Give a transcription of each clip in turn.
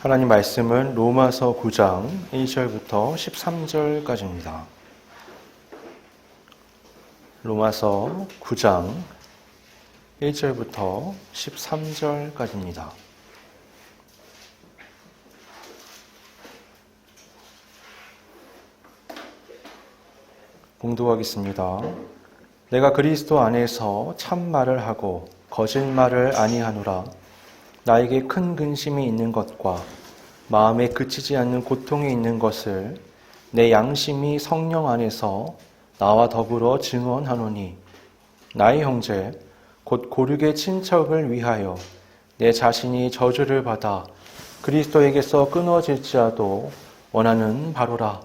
하나님 말씀은 로마서 9장 1절부터 13절까지입니다. 로마서 9장 1절부터 13절까지입니다. 봉독하겠습니다. 내가 그리스도 안에서 참말을 하고 거짓말을 아니하노라. 나에게 큰 근심이 있는 것과 마음에 그치지 않는 고통이 있는 것을 내 양심이 성령 안에서 나와 더불어 증언하노니, 나의 형제 곧 고륙의 친척을 위하여 내 자신이 저주를 받아 그리스도에게서 끊어질지라도 원하는 바로라.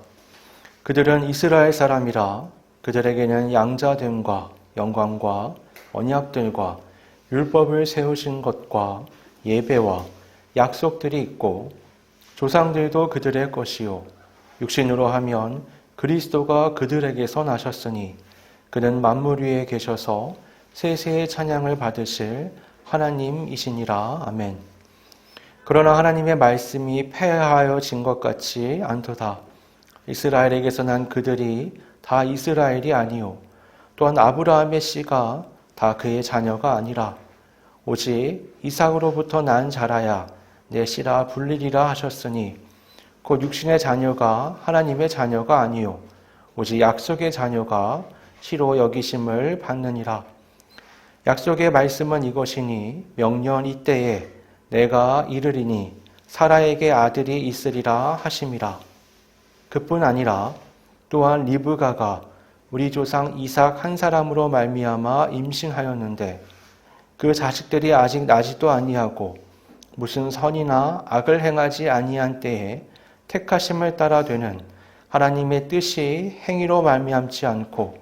그들은 이스라엘 사람이라. 그들에게는 양자됨과 영광과 언약들과 율법을 세우신 것과 예배와 약속들이 있고, 조상들도 그들의 것이요 육신으로 하면 그리스도가 그들에게서 나셨으니 그는 만물 위에 계셔서 세세의 찬양을 받으실 하나님이시니라. 아멘. 그러나 하나님의 말씀이 폐하여진 것 같지 않도다. 이스라엘에게서 난 그들이 다 이스라엘이 아니요 또한 아브라함의 씨가 다 그의 자녀가 아니라 오직 이삭으로부터 난 자라야 내 씨라 불리리라 하셨으니, 곧 육신의 자녀가 하나님의 자녀가 아니요 오직 약속의 자녀가 시로 여기심을 받느니라. 약속의 말씀은 이것이니, 명년 이때에 내가 이르리니 사라에게 아들이 있으리라 하심이라. 그뿐 아니라 또한 리브가가 우리 조상 이삭 한 사람으로 말미암아 임신하였는데, 그 자식들이 아직 나지도 아니하고 무슨 선이나 악을 행하지 아니한 때에 택하심을 따라 되는 하나님의 뜻이 행위로 말미암지 않고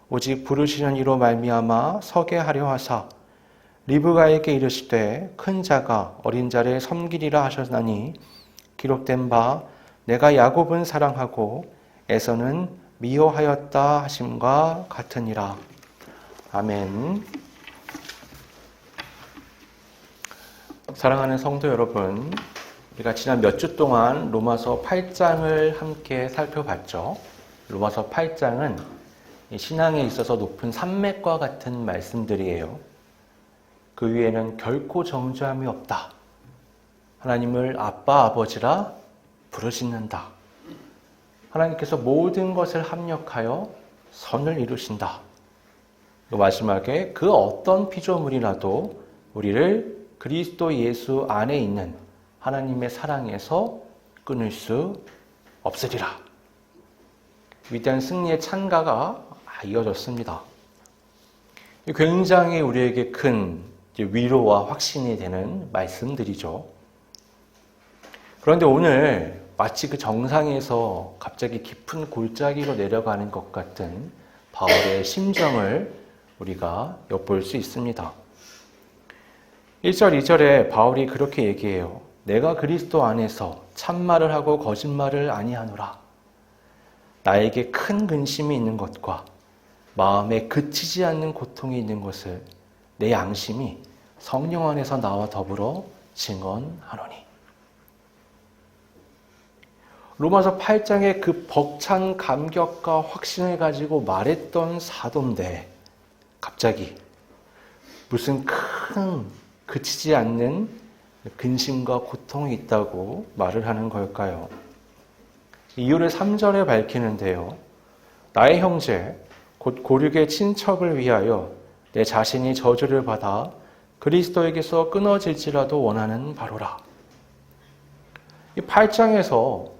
오직 부르시는 이로 말미암아 서게 하려 하사, 리브가에게 이르시되 큰 자가 어린 자를 섬기리라 하셨나니, 기록된 바 내가 야곱은 사랑하고 에서는 미워하였다 하심과 같으니라. 아멘. 사랑하는 성도 여러분, 우리가 지난 몇 주 동안 로마서 8장을 함께 살펴봤죠. 로마서 8장은 신앙에 있어서 높은 산맥과 같은 말씀들이에요. 그 위에는 결코 정죄함이 없다. 하나님을 아빠, 아버지라 부르짖는다. 하나님께서 모든 것을 합력하여 선을 이루신다. 또 마지막에 그 어떤 피조물이라도 우리를 그리스도 예수 안에 있는 하나님의 사랑에서 끊을 수 없으리라. 위대한 승리의 찬가가 이어졌습니다. 굉장히 우리에게 큰 위로와 확신이 되는 말씀들이죠. 그런데 오늘 마치 그 정상에서 갑자기 깊은 골짜기로 내려가는 것 같은 바울의 심정을 우리가 엿볼 수 있습니다. 1절, 2절에 바울이 그렇게 얘기해요. 내가 그리스도 안에서 참말을 하고 거짓말을 아니하노라. 나에게 큰 근심이 있는 것과 마음에 그치지 않는 고통이 있는 것을 내 양심이 성령 안에서 나와 더불어 증언하노니. 로마서 8장의 그 벅찬 감격과 확신을 가지고 말했던 사도인데 갑자기 무슨 큰 그치지 않는 근심과 고통이 있다고 말을 하는 걸까요? 이유를 3절에 밝히는데요. 나의 형제 곧 고륙의 친척을 위하여 내 자신이 저주를 받아 그리스도에게서 끊어질지라도 원하는 바로라. 이 8장에서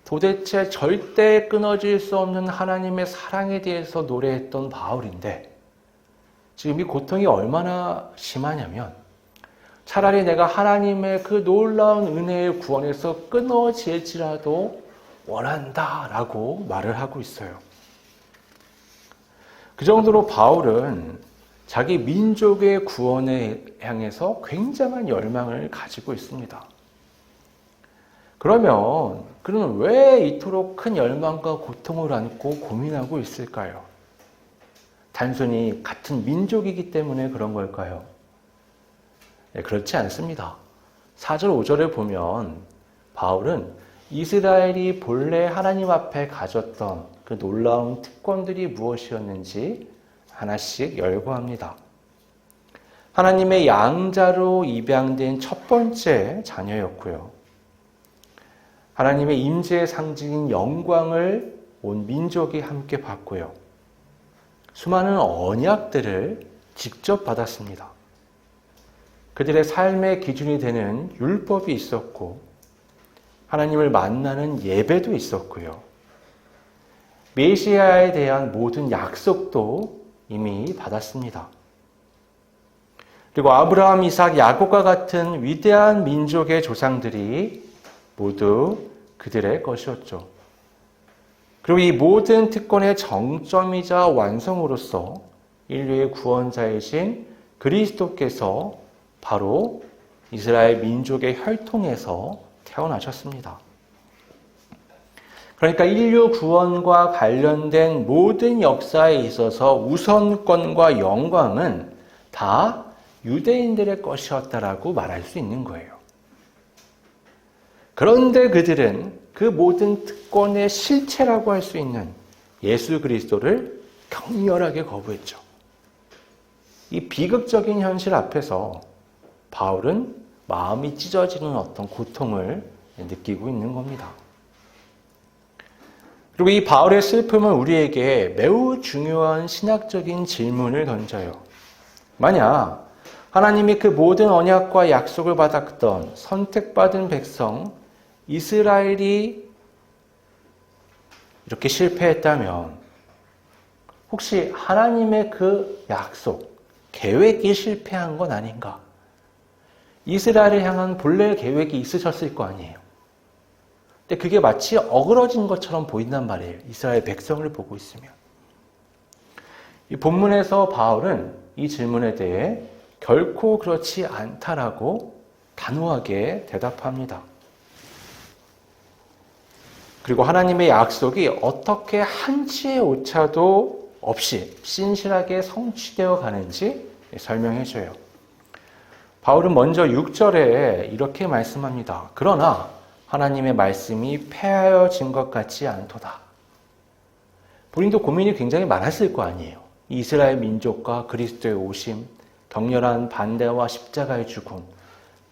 도대체 절대 끊어질 수 없는 하나님의 사랑에 대해서 노래했던 바울인데, 지금 이 고통이 얼마나 심하냐면 차라리 내가 하나님의 그 놀라운 은혜의 구원에서 끊어질지라도 원한다라고 말을 하고 있어요. 그 정도로 바울은 자기 민족의 구원에 향해서 굉장한 열망을 가지고 있습니다. 그러면 그는 왜 이토록 큰 열망과 고통을 안고 고민하고 있을까요? 단순히 같은 민족이기 때문에 그런 걸까요? 네, 그렇지 않습니다. 4절, 5절에 보면 바울은 이스라엘이 본래 하나님 앞에 가졌던 그 놀라운 특권들이 무엇이었는지 하나씩 열거합니다. 하나님의 양자로 입양된 첫 번째 자녀였고요. 하나님의 임재의 상징인 영광을 온 민족이 함께 받고요. 수많은 언약들을 직접 받았습니다. 그들의 삶의 기준이 되는 율법이 있었고 하나님을 만나는 예배도 있었고요. 메시아에 대한 모든 약속도 이미 받았습니다. 그리고 아브라함, 이삭, 야곱과 같은 위대한 민족의 조상들이 모두 그들의 것이었죠. 그리고 이 모든 특권의 정점이자 완성으로서 인류의 구원자이신 그리스도께서 바로 이스라엘 민족의 혈통에서 태어나셨습니다. 그러니까 인류 구원과 관련된 모든 역사에 있어서 우선권과 영광은 다 유대인들의 것이었다라고 말할 수 있는 거예요. 그런데 그들은 그 모든 특권의 실체라고 할 수 있는 예수 그리스도를 격렬하게 거부했죠. 이 비극적인 현실 앞에서 바울은 마음이 찢어지는 어떤 고통을 느끼고 있는 겁니다. 그리고 이 바울의 슬픔은 우리에게 매우 중요한 신학적인 질문을 던져요. 만약 하나님이 그 모든 언약과 약속을 받았던 선택받은 백성 이스라엘이 이렇게 실패했다면 혹시 하나님의 그 약속, 계획이 실패한 건 아닌가? 이스라엘을 향한 본래 계획이 있으셨을 거 아니에요. 근데 그게 마치 어그러진 것처럼 보인단 말이에요. 이스라엘 백성을 보고 있으면. 이 본문에서 바울은 이 질문에 대해 결코 그렇지 않다라고 단호하게 대답합니다. 그리고 하나님의 약속이 어떻게 한치의 오차도 없이 신실하게 성취되어 가는지 설명해줘요. 바울은 먼저 6절에 이렇게 말씀합니다. 그러나 하나님의 말씀이 폐하여진 것 같지 않도다. 본인도 고민이 굉장히 많았을 거 아니에요. 이스라엘 민족과 그리스도의 오심, 격렬한 반대와 십자가의 죽음,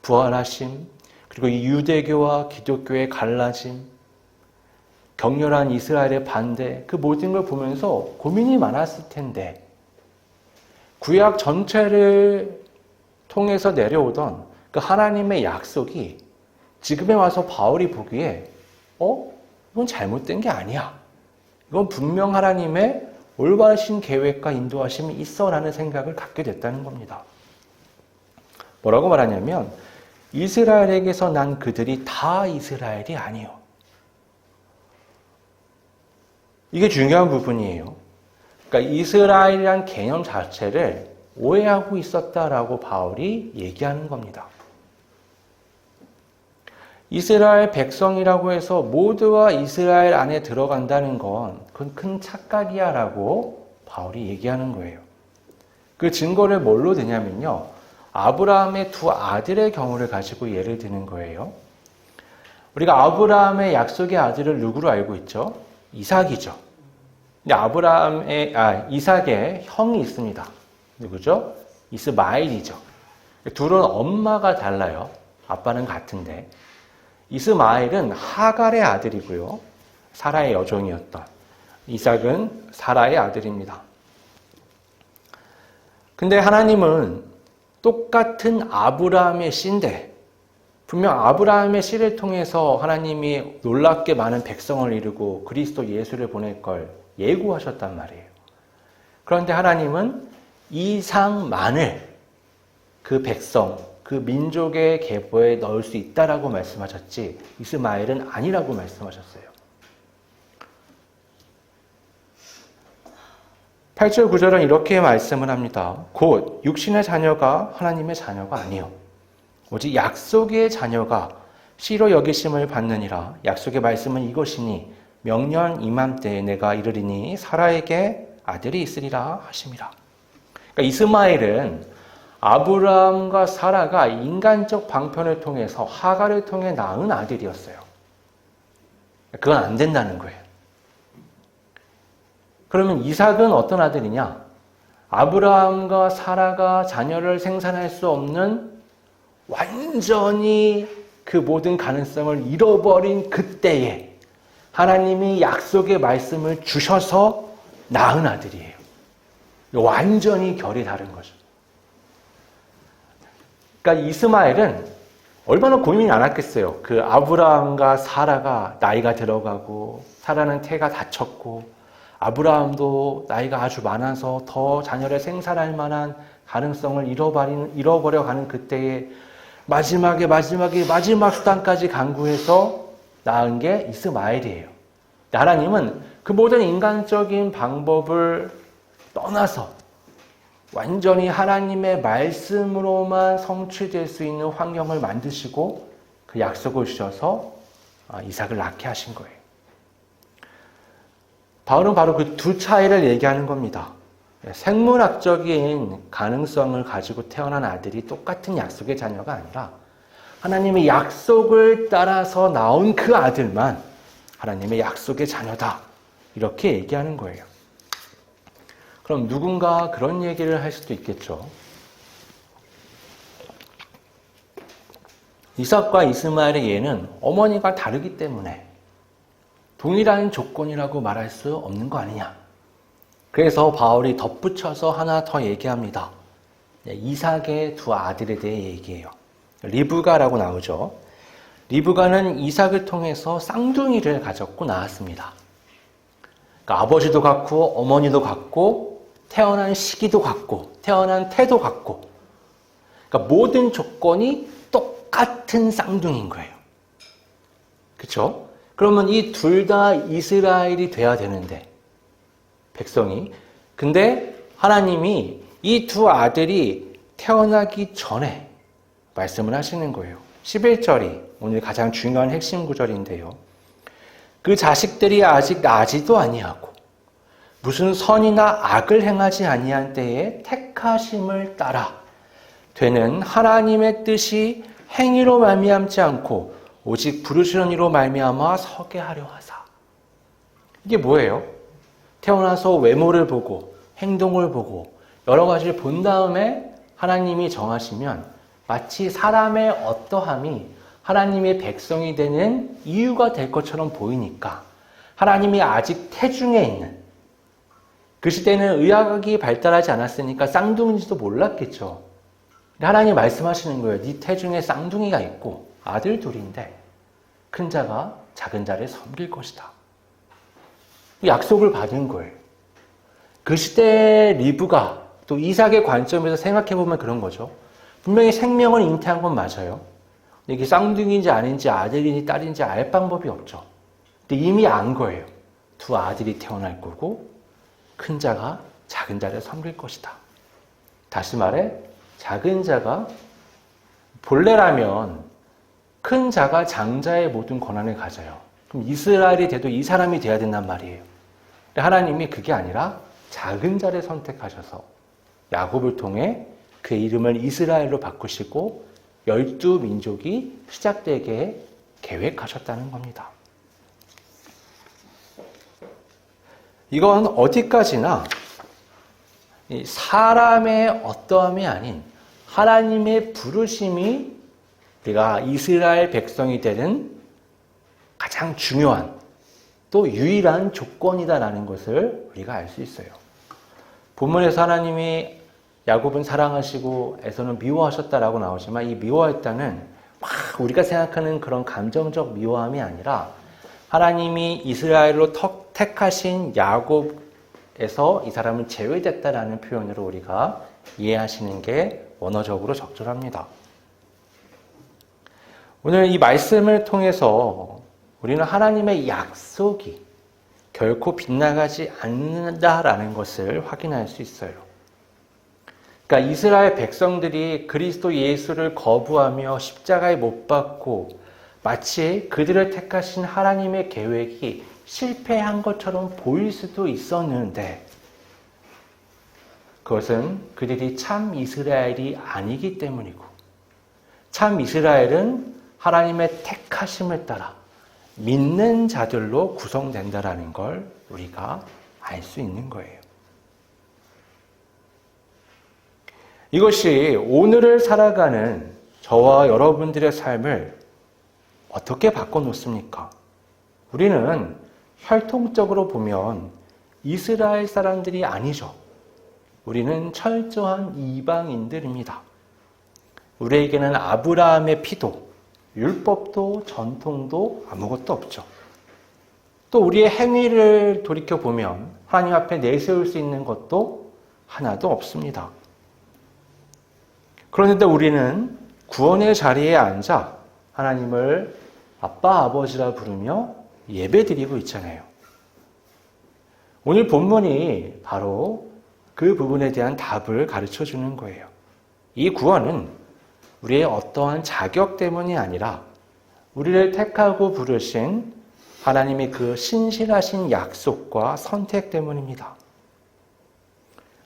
부활하심, 그리고 이 유대교와 기독교의 갈라짐, 격렬한 이스라엘의 반대, 그 모든 걸 보면서 고민이 많았을 텐데 구약 전체를 통해서 내려오던 그 하나님의 약속이 지금에 와서 바울이 보기에 이건 잘못된 게 아니야. 이건 분명 하나님의 올바르신 계획과 인도하심이 있어라는 생각을 갖게 됐다는 겁니다. 뭐라고 말하냐면 이스라엘에게서 난 그들이 다 이스라엘이 아니요. 이게 중요한 부분이에요. 그러니까 이스라엘이란 개념 자체를 오해하고 있었다라고 바울이 얘기하는 겁니다. 이스라엘 백성이라고 해서 모두가 이스라엘 안에 들어간다는 건 그건 큰 착각이야 라고 바울이 얘기하는 거예요. 그 증거를 뭘로 드냐면요. 아브라함의 두 아들의 경우를 가지고 예를 드는 거예요. 우리가 아브라함의 약속의 아들을 누구로 알고 있죠? 이삭이죠. 근데 이삭의 형이 있습니다. 누구죠? 이스마엘이죠. 둘은 엄마가 달라요. 아빠는 같은데. 이스마엘은 하갈의 아들이고요. 사라의 여종이었던. 이삭은 사라의 아들입니다. 근데 하나님은 똑같은 아브라함의 씨인데 분명 아브라함의 씨를 통해서 하나님이 놀랍게 많은 백성을 이루고 그리스도 예수를 보낼 걸 예고하셨단 말이에요. 그런데 하나님은 이삭만을 그 백성, 그 민족의 계보에 넣을 수 있다라고 말씀하셨지 이스마엘은 아니라고 말씀하셨어요. 8절 9절은 이렇게 말씀을 합니다. 곧 육신의 자녀가 하나님의 자녀가 아니요 오직 약속의 자녀가 씨로 여기심을 받느니라. 약속의 말씀은 이것이니 명년 이맘때에 내가 이르리니 사라에게 아들이 있으리라 하심이라. 그러니까 이스마엘은 아브라함과 사라가 인간적 방편을 통해서 하갈을 통해 낳은 아들이었어요. 그건 안 된다는 거예요. 그러면 이삭은 어떤 아들이냐? 아브라함과 사라가 자녀를 생산할 수 없는 완전히 그 모든 가능성을 잃어버린 그때에 하나님이 약속의 말씀을 주셔서 낳은 아들이에요. 완전히 결이 다른 거죠. 그러니까 이스마엘은 얼마나 고민이 많았겠어요. 그 아브라함과 사라가 나이가 들어가고 사라는 태가 다쳤고 아브라함도 나이가 아주 많아서 더 자녀를 생산할 만한 가능성을 잃어버려가는 그때에 마지막 수단까지 강구해서 낳은 게 이스마엘이에요. 하나님은 그 모든 인간적인 방법을 떠나서 완전히 하나님의 말씀으로만 성취될 수 있는 환경을 만드시고 그 약속을 주셔서 이삭을 낳게 하신 거예요. 바울은 바로 그 두 차이를 얘기하는 겁니다. 생물학적인 가능성을 가지고 태어난 아들이 똑같은 약속의 자녀가 아니라 하나님의 약속을 따라서 나온 그 아들만 하나님의 약속의 자녀다. 이렇게 얘기하는 거예요. 그럼 누군가 그런 얘기를 할 수도 있겠죠. 이삭과 이스마엘의 예는 어머니가 다르기 때문에 동일한 조건이라고 말할 수 없는 거 아니냐. 그래서 바울이 덧붙여서 하나 더 얘기합니다. 이삭의 두 아들에 대해 얘기해요. 리브가라고 나오죠. 리브가는 이삭을 통해서 쌍둥이를 가졌고 낳았습니다. 그러니까 아버지도 같고 어머니도 같고 태어난 시기도 같고 태어난 태도 같고 그러니까 모든 조건이 똑같은 쌍둥이인 거예요. 그렇죠? 그러면 이 둘 다 이스라엘이 돼야 되는데 백성이 근데 하나님이 이 두 아들이 태어나기 전에 말씀을 하시는 거예요. 11절이 오늘 가장 중요한 핵심 구절인데요. 그 자식들이 아직 나지도 아니하고 무슨 선이나 악을 행하지 아니한 때에 택하심을 따라 되는 하나님의 뜻이 행위로 말미암지 않고 오직 부르시는 이로 말미암아 서게 하려 하사. 이게 뭐예요? 태어나서 외모를 보고 행동을 보고 여러 가지를 본 다음에 하나님이 정하시면 마치 사람의 어떠함이 하나님의 백성이 되는 이유가 될 것처럼 보이니까 하나님이 아직 태중에 있는 그 시대는 의학이 발달하지 않았으니까 쌍둥이인지도 몰랐겠죠. 근데 하나님이 말씀하시는 거예요. 네 태중에 쌍둥이가 있고 아들 둘인데 큰 자가 작은 자를 섬길 것이다. 약속을 받은 거예요. 그 시대의 리브가 또 이삭의 관점에서 생각해보면 그런 거죠. 분명히 생명을 잉태한 건 맞아요. 근데 이게 쌍둥이인지 아닌지 아들인지 딸인지 알 방법이 없죠. 근데 이미 안 거예요. 두 아들이 태어날 거고 큰 자가 작은 자를 섬길 것이다. 다시 말해 작은 자가 본래라면 큰 자가 장자의 모든 권한을 가져요. 그럼 이스라엘이 돼도 이 사람이 돼야 된단 말이에요. 근데 하나님이 그게 아니라 작은 자를 선택하셔서 야곱을 통해 그의 이름을 이스라엘로 바꾸시고 12민족이 시작되게 계획하셨다는 겁니다. 이건 어디까지나 사람의 어떠함이 아닌 하나님의 부르심이 우리가 이스라엘 백성이 되는 가장 중요한 또 유일한 조건이다라는 것을 우리가 알 수 있어요. 본문에서 하나님이 야곱은 사랑하시고 에서는 미워하셨다라고 나오지만 이 미워했다는 막 우리가 생각하는 그런 감정적 미워함이 아니라 하나님이 이스라엘로 택하신 야곱에서 이 사람은 제외됐다라는 표현으로 우리가 이해하시는 게 원어적으로 적절합니다. 오늘 이 말씀을 통해서 우리는 하나님의 약속이 결코 빗나가지 않는다라는 것을 확인할 수 있어요. 그러니까 이스라엘 백성들이 그리스도 예수를 거부하며 십자가에 못 박고 마치 그들을 택하신 하나님의 계획이 실패한 것처럼 보일 수도 있었는데 그것은 그들이 참 이스라엘이 아니기 때문이고, 참 이스라엘은 하나님의 택하심을 따라 믿는 자들로 구성된다라는 걸 우리가 알 수 있는 거예요. 이것이 오늘을 살아가는 저와 여러분들의 삶을 어떻게 바꿔놓습니까? 우리는 혈통적으로 보면 이스라엘 사람들이 아니죠. 우리는 철저한 이방인들입니다. 우리에게는 아브라함의 피도, 율법도, 전통도 아무것도 없죠. 또 우리의 행위를 돌이켜보면 하나님 앞에 내세울 수 있는 것도 하나도 없습니다. 그런데 우리는 구원의 자리에 앉아 하나님을 아빠, 아버지라 부르며 예배드리고 있잖아요. 오늘 본문이 바로 그 부분에 대한 답을 가르쳐 주는 거예요. 이 구원은 우리의 어떠한 자격 때문이 아니라 우리를 택하고 부르신 하나님의 그 신실하신 약속과 선택 때문입니다.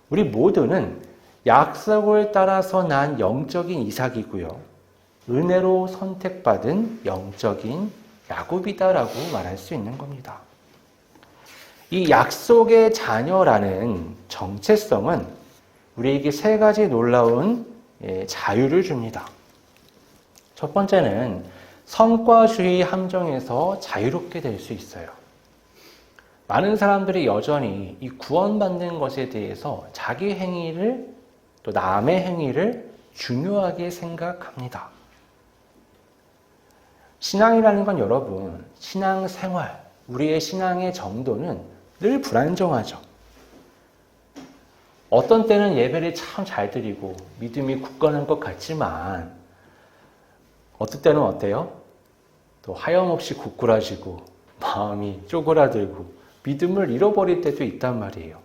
우리 모두는 약속을 따라서 난 영적인 이삭이고요. 은혜로 선택받은 영적인 야곱이다라고 말할 수 있는 겁니다. 이 약속의 자녀라는 정체성은 우리에게 세 가지 놀라운 자유를 줍니다. 첫 번째는 성과주의 함정에서 자유롭게 될 수 있어요. 많은 사람들이 여전히 이 구원받는 것에 대해서 자기 행위를 또 남의 행위를 중요하게 생각합니다. 신앙이라는 건 여러분, 신앙생활, 우리의 신앙의 정도는 늘 불안정하죠. 어떤 때는 예배를 참 잘 드리고 믿음이 굳건한 것 같지만 어떤 때는 어때요? 또 하염없이 고꾸라지고 마음이 쪼그라들고 믿음을 잃어버릴 때도 있단 말이에요.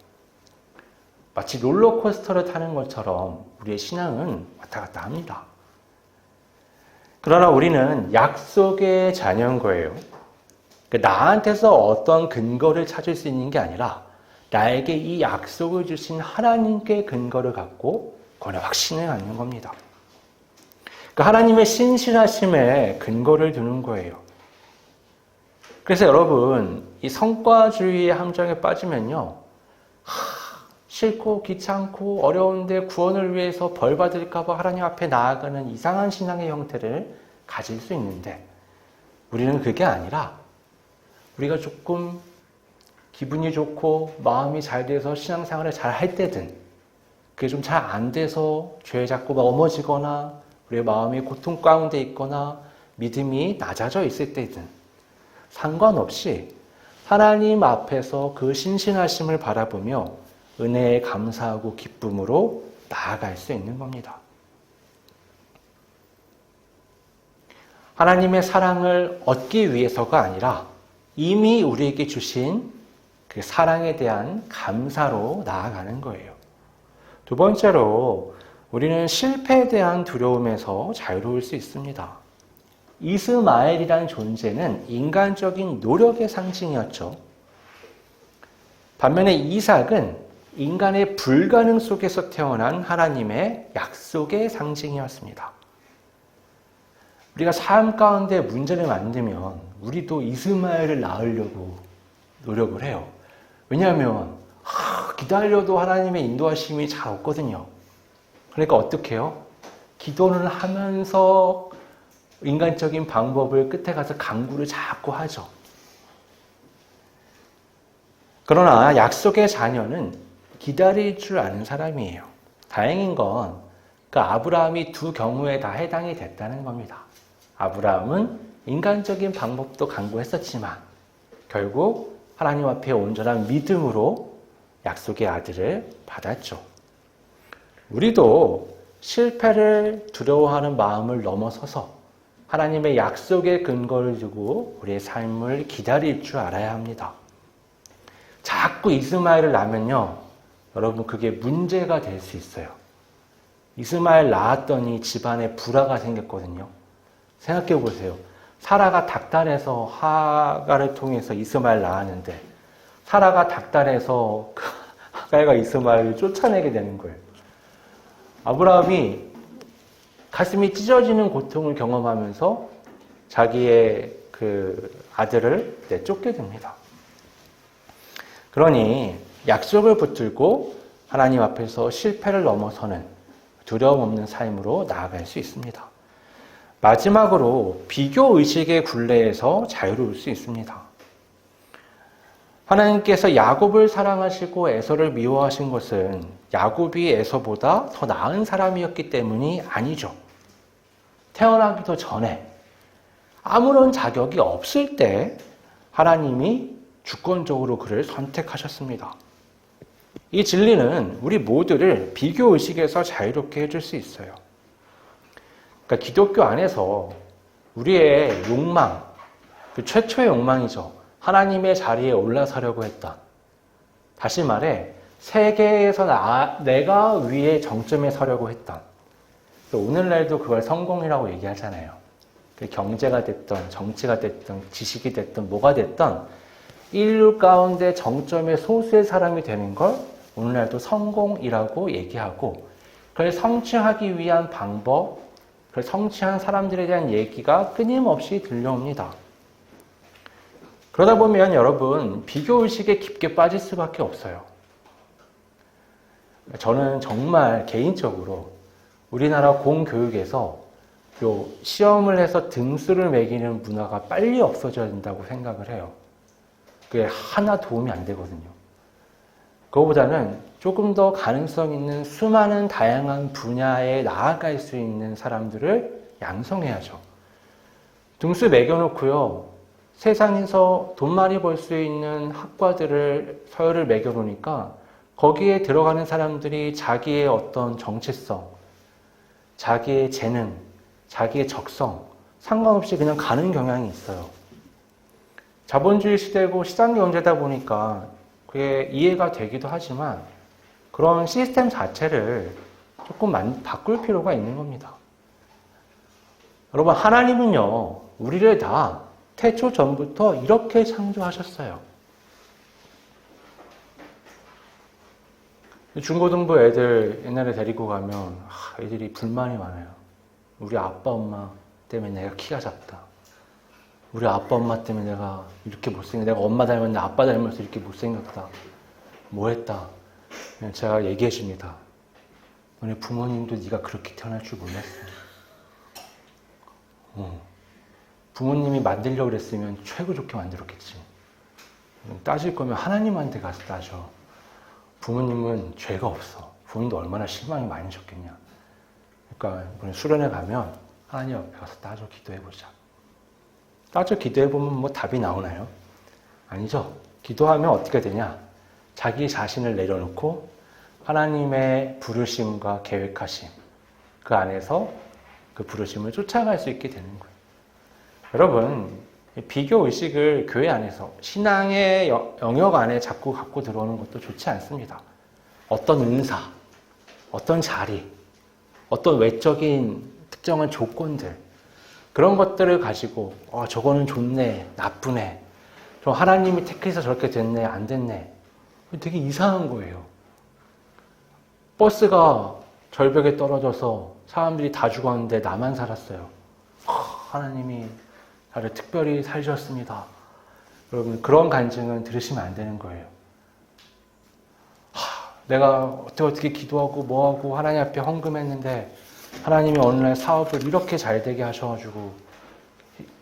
마치 롤러코스터를 타는 것처럼 우리의 신앙은 왔다 갔다 합니다. 그러나 우리는 약속의 자녀인 거예요. 나한테서 어떤 근거를 찾을 수 있는 게 아니라 나에게 이 약속을 주신 하나님께 근거를 갖고 그걸 확신을 갖는 겁니다. 하나님의 신실하심에 근거를 두는 거예요. 그래서 여러분, 이 성과주의의 함정에 빠지면요, 싫고 귀찮고 어려운데 구원을 위해서 벌 받을까 봐 하나님 앞에 나아가는 이상한 신앙의 형태를 가질 수 있는데, 우리는 그게 아니라 우리가 조금 기분이 좋고 마음이 잘 돼서 신앙생활을 잘 할 때든, 그게 좀 잘 안 돼서 죄에 자꾸 넘어지거나 우리의 마음이 고통 가운데 있거나 믿음이 낮아져 있을 때든 상관없이 하나님 앞에서 그 신실하심을 바라보며 은혜에 감사하고 기쁨으로 나아갈 수 있는 겁니다. 하나님의 사랑을 얻기 위해서가 아니라 이미 우리에게 주신 그 사랑에 대한 감사로 나아가는 거예요. 두 번째로 우리는 실패에 대한 두려움에서 자유로울 수 있습니다. 이스마엘이라는 존재는 인간적인 노력의 상징이었죠. 반면에 이삭은 인간의 불가능 속에서 태어난 하나님의 약속의 상징이었습니다. 우리가 삶 가운데 문제를 만들면 우리도 이스마엘을 낳으려고 노력을 해요. 왜냐하면 기다려도 하나님의 인도하심이 잘 없거든요. 그러니까 어떻게 해요? 기도를 하면서 인간적인 방법을 끝에 가서 강구를 자꾸 하죠. 그러나 약속의 자녀는 기다릴 줄 아는 사람이에요. 다행인 건 그 아브라함이 두 경우에 다 해당이 됐다는 겁니다. 아브라함은 인간적인 방법도 강구했었지만 결국 하나님 앞에 온전한 믿음으로 약속의 아들을 받았죠. 우리도 실패를 두려워하는 마음을 넘어서서 하나님의 약속의 근거를 두고 우리의 삶을 기다릴 줄 알아야 합니다. 자꾸 이스마엘을 낳으면요, 여러분 그게 문제가 될 수 있어요. 이스마엘 낳았더니 집안에 불화가 생겼거든요. 생각해 보세요. 사라가 닥달해서 하가를 통해서 이스마엘 낳았는데 사라가 닥달해서 가까이가 이스마엘을 쫓아내게 되는 거예요. 아브라함이 가슴이 찢어지는 고통을 경험하면서 자기의 그 아들을 내쫓게 됩니다. 그러니 약속을 붙들고 하나님 앞에서 실패를 넘어서는 두려움 없는 삶으로 나아갈 수 있습니다. 마지막으로 비교의식의 굴레에서 자유로울 수 있습니다. 하나님께서 야곱을 사랑하시고 에서를 미워하신 것은 야곱이 에서보다 더 나은 사람이었기 때문이 아니죠. 태어나기도 전에 아무런 자격이 없을 때 하나님이 주권적으로 그를 선택하셨습니다. 이 진리는 우리 모두를 비교의식에서 자유롭게 해줄 수 있어요. 그러니까 기독교 안에서 우리의 욕망, 그 최초의 욕망이죠. 하나님의 자리에 올라서려고 했던, 다시 말해 세계에서 내가 위에 정점에 서려고 했던, 오늘날도 그걸 성공이라고 얘기하잖아요. 경제가 됐던 정치가 됐던 지식이 됐던 뭐가 됐던 인류 가운데 정점의 소수의 사람이 되는 걸 오늘날도 성공이라고 얘기하고, 그걸 성취하기 위한 방법, 그걸 성취한 사람들에 대한 얘기가 끊임없이 들려옵니다. 그러다 보면 여러분 비교의식에 깊게 빠질 수밖에 없어요. 저는 정말 개인적으로 우리나라 공교육에서 요 시험을 해서 등수를 매기는 문화가 빨리 없어져야 된다고 생각을 해요. 그게 하나 도움이 안 되거든요. 그거보다는 조금 더 가능성 있는 수많은 다양한 분야에 나아갈 수 있는 사람들을 양성해야죠. 등수 매겨놓고요, 세상에서 돈 많이 벌 수 있는 학과들을 서열을 매겨놓으니까 거기에 들어가는 사람들이 자기의 어떤 정체성, 자기의 재능, 자기의 적성 상관없이 그냥 가는 경향이 있어요. 자본주의 시대고 시장 경제다 보니까 그게 이해가 되기도 하지만 그런 시스템 자체를 조금 바꿀 필요가 있는 겁니다. 여러분, 하나님은요, 우리를 다 태초 전부터 이렇게 창조하셨어요. 중고등부 애들 옛날에 데리고 가면 애들이 불만이 많아요. 우리 아빠 엄마 때문에 내가 키가 작다. 우리 아빠 엄마 때문에 내가 이렇게 못생겼다. 내가 엄마 닮았는데 아빠 닮아서 이렇게 못생겼다. 뭐 했다. 제가 얘기해 줍니다. 너네 부모님도 네가 그렇게 태어날 줄 몰랐어. 부모님이 만들려고 그랬으면 최고 좋게 만들었겠지. 따질 거면 하나님한테 가서 따져. 부모님은 죄가 없어. 부모님도 얼마나 실망이 많으셨겠냐. 그러니까 수련회 가면 하나님 앞에 가서 따져 기도해보자. 따져 기도해보면 뭐 답이 나오나요? 아니죠. 기도하면 어떻게 되냐? 자기 자신을 내려놓고 하나님의 부르심과 계획하심, 그 안에서 그 부르심을 쫓아갈 수 있게 되는 거예요. 여러분, 비교의식을 교회 안에서 신앙의 영역 안에 자꾸 갖고 들어오는 것도 좋지 않습니다. 어떤 은사, 어떤 자리, 어떤 외적인 특정한 조건들, 그런 것들을 가지고 저거는 좋네, 나쁘네, 저 하나님이 택해서 저렇게 됐네, 안 됐네, 되게 이상한 거예요. 버스가 절벽에 떨어져서 사람들이 다 죽었는데 나만 살았어요. 하나님이 나를 특별히 살리셨습니다. 여러분, 그런 간증은 들으시면 안 되는 거예요. 내가 어떻게 기도하고 뭐하고 하나님 앞에 헌금했는데 하나님이 어느 날 사업을 이렇게 잘 되게 하셔가지고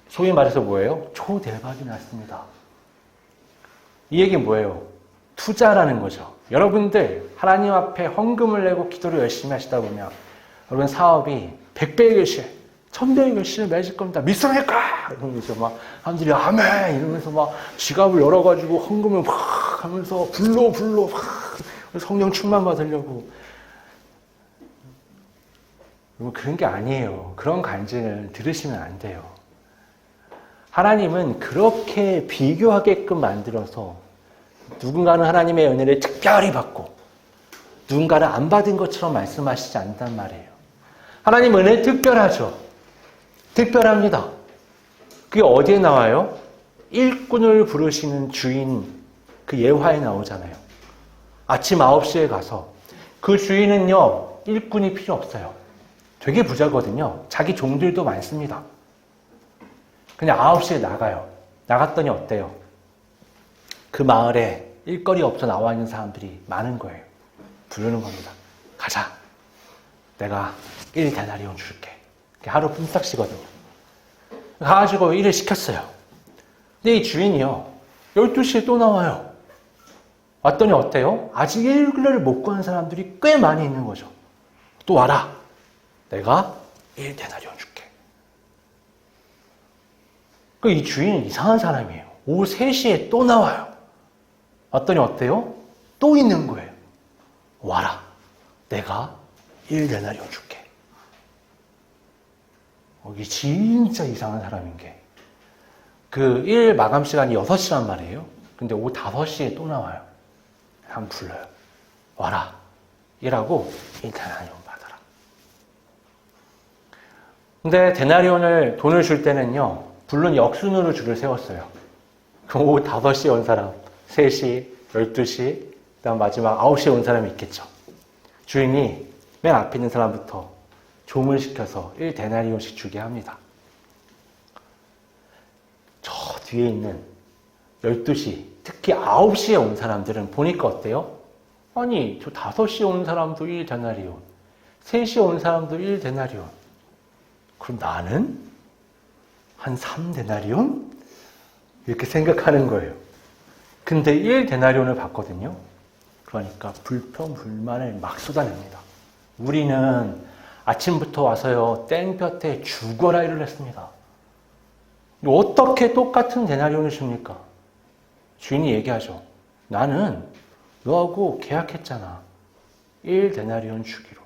소위 말해서 뭐예요? 초대박이 났습니다. 이 얘기는 뭐예요? 투자라는 거죠. 여러분들 하나님 앞에 헌금을 내고 기도를 열심히 하시다 보면 여러분 사업이 100배의 결실, 1000배의 결실을 맺을 겁니다. 믿습니까? 이러면서 막 사람들이 아멘 이러면서 막 지갑을 열어가지고 헌금을 막 하면서 불러 막 성령 충만 받으려고. 그런 게 아니에요. 그런 간증을 들으시면 안 돼요. 하나님은 그렇게 비교하게끔 만들어서 누군가는 하나님의 은혜를 특별히 받고 누군가는 안 받은 것처럼 말씀하시지 않단 말이에요. 하나님 은혜 특별하죠. 특별합니다. 그게 어디에 나와요? 일꾼을 부르시는 주인 그 예화에 나오잖아요. 아침 9시에 가서 그 주인은요, 일꾼이 필요 없어요. 되게 부자거든요. 자기 종들도 많습니다. 그냥 9시에 나가요. 나갔더니 어때요? 그 마을에 일거리 없어 나와 있는 사람들이 많은 거예요. 부르는 겁니다. 가자. 내가 1데나리온 줄게. 하루 품삯 쉬거든요. 가가지고 일을 시켰어요. 근데 이 주인이요, 12시에 또 나와요. 왔더니 어때요? 아직 일을 못 구한 사람들이 꽤 많이 있는 거죠. 또 와라. 내가 1데나리온 줄게. 이 주인은 이상한 사람이에요. 오후 3시에 또 나와요. 왔더니 어때요? 또 있는 거예요. 와라. 내가 1데나리온 줄게. 이게 진짜 이상한 사람인 게, 그 일 마감 시간이 6시란 말이에요. 근데 오후 5시에 또 나와요. 한번 불러요. 와라. 일하고 1데나리온 받아라. 근데 데나리온을 돈을 줄 때는요, 물론 역순으로 줄을 세웠어요. 오후 5시에 온 사람, 3시, 12시, 그다음 마지막 9시에 온 사람이 있겠죠. 주인이 맨 앞에 있는 사람부터 조문을 시켜서 1데나리온씩 주게 합니다. 저 뒤에 있는 12시, 특히 9시에 온 사람들은 보니까 어때요? 아니, 저 5시에 온 사람도 1데나리온, 3시에 온 사람도 1데나리온. 그럼 나는 한 3데나리온? 이렇게 생각하는 거예요. 근데 1데나리온을 받거든요. 그러니까 불평불만을 막 쏟아냅니다. 우리는 아침부터 와서요, 땡볕에 죽어라 일을 했습니다. 어떻게 똑같은 데나리온을 줍니까? 주인이 얘기하죠. 나는 너하고 계약했잖아. 1데나리온 주기로.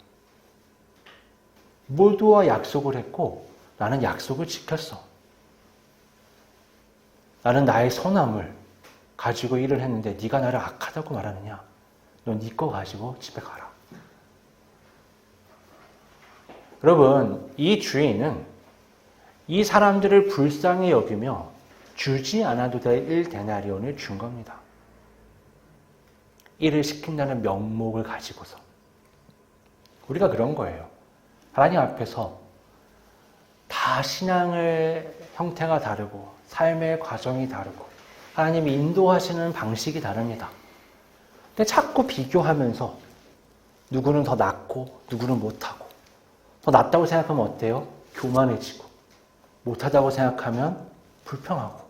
모두와 약속을 했고 나는 약속을 지켰어. 나는 나의 선함을 가지고 일을 했는데 네가 나를 악하다고 말하느냐? 너 네 거 가지고 집에 가라. 여러분, 이 주인은 이 사람들을 불쌍히 여기며 주지 않아도 될 1데나리온을 준 겁니다. 일을 시킨다는 명목을 가지고서. 우리가 그런 거예요. 하나님 앞에서 다 신앙의 형태가 다르고 삶의 과정이 다르고 하나님이 인도하시는 방식이 다릅니다. 근데 자꾸 비교하면서 누구는 더 낫고 누구는 못하고, 더 낫다고 생각하면 어때요? 교만해지고, 못하다고 생각하면 불평하고.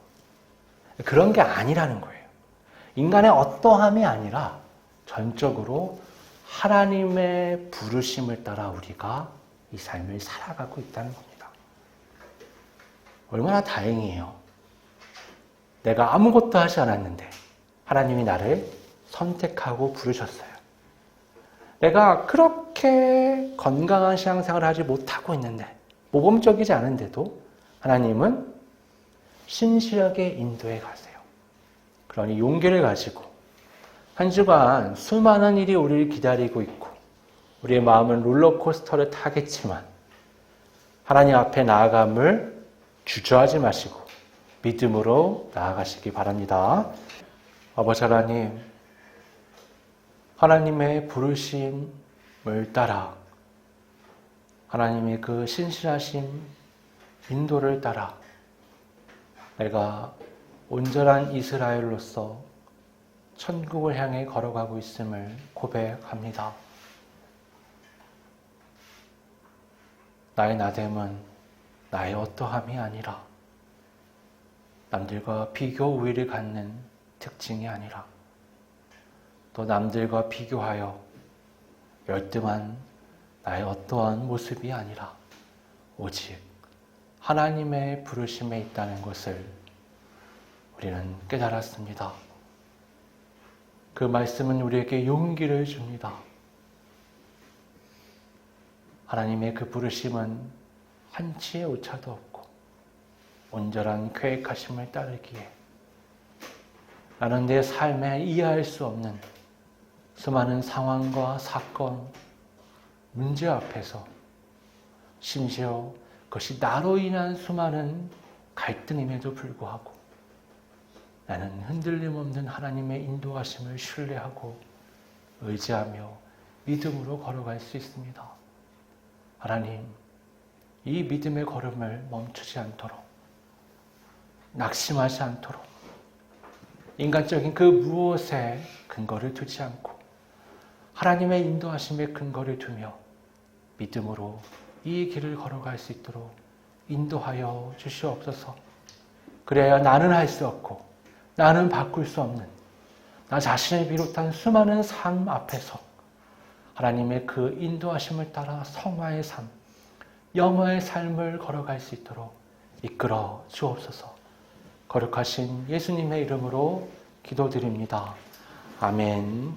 그런 게 아니라는 거예요. 인간의 어떠함이 아니라 전적으로 하나님의 부르심을 따라 우리가 이 삶을 살아가고 있다는 겁니다. 얼마나 다행이에요. 내가 아무것도 하지 않았는데 하나님이 나를 선택하고 부르셨어요. 내가 그렇게 건강한 신앙생활을 하지 못하고 있는데, 모범적이지 않은데도 하나님은 신실하게 인도해 가세요. 그러니 용기를 가지고 한 주간 수많은 일이 우리를 기다리고 있고 우리의 마음은 롤러코스터를 타겠지만 하나님 앞에 나아감을 주저하지 마시고 믿음으로 나아가시기 바랍니다. 아버지 하나님, 하나님의 부르심을 따라 하나님의 그 신실하신 인도를 따라 내가 온전한 이스라엘로서 천국을 향해 걸어가고 있음을 고백합니다. 나의 나됨은 나의 어떠함이 아니라 남들과 비교 우위를 갖는 특징이 아니라 또 남들과 비교하여 열등한 나의 어떠한 모습이 아니라 오직 하나님의 부르심에 있다는 것을 우리는 깨달았습니다. 그 말씀은 우리에게 용기를 줍니다. 하나님의 그 부르심은 한치의 오차도 없고 온전한 계획하심을 따르기에 나는 내 삶에 이해할 수 없는 수많은 상황과 사건, 문제 앞에서 심지어 그것이 나로 인한 수많은 갈등임에도 불구하고 나는 흔들림 없는 하나님의 인도하심을 신뢰하고 의지하며 믿음으로 걸어갈 수 있습니다. 하나님, 이 믿음의 걸음을 멈추지 않도록, 낙심하지 않도록, 인간적인 그 무엇에 근거를 두지 않고 하나님의 인도하심에 근거를 두며 믿음으로 이 길을 걸어갈 수 있도록 인도하여 주시옵소서. 그래야 나는 할 수 없고 나는 바꿀 수 없는 나 자신을 비롯한 수많은 삶 앞에서 하나님의 그 인도하심을 따라 성화의 삶, 영화의 삶을 걸어갈 수 있도록 이끌어 주옵소서. 거룩하신 예수님의 이름으로 기도드립니다. 아멘.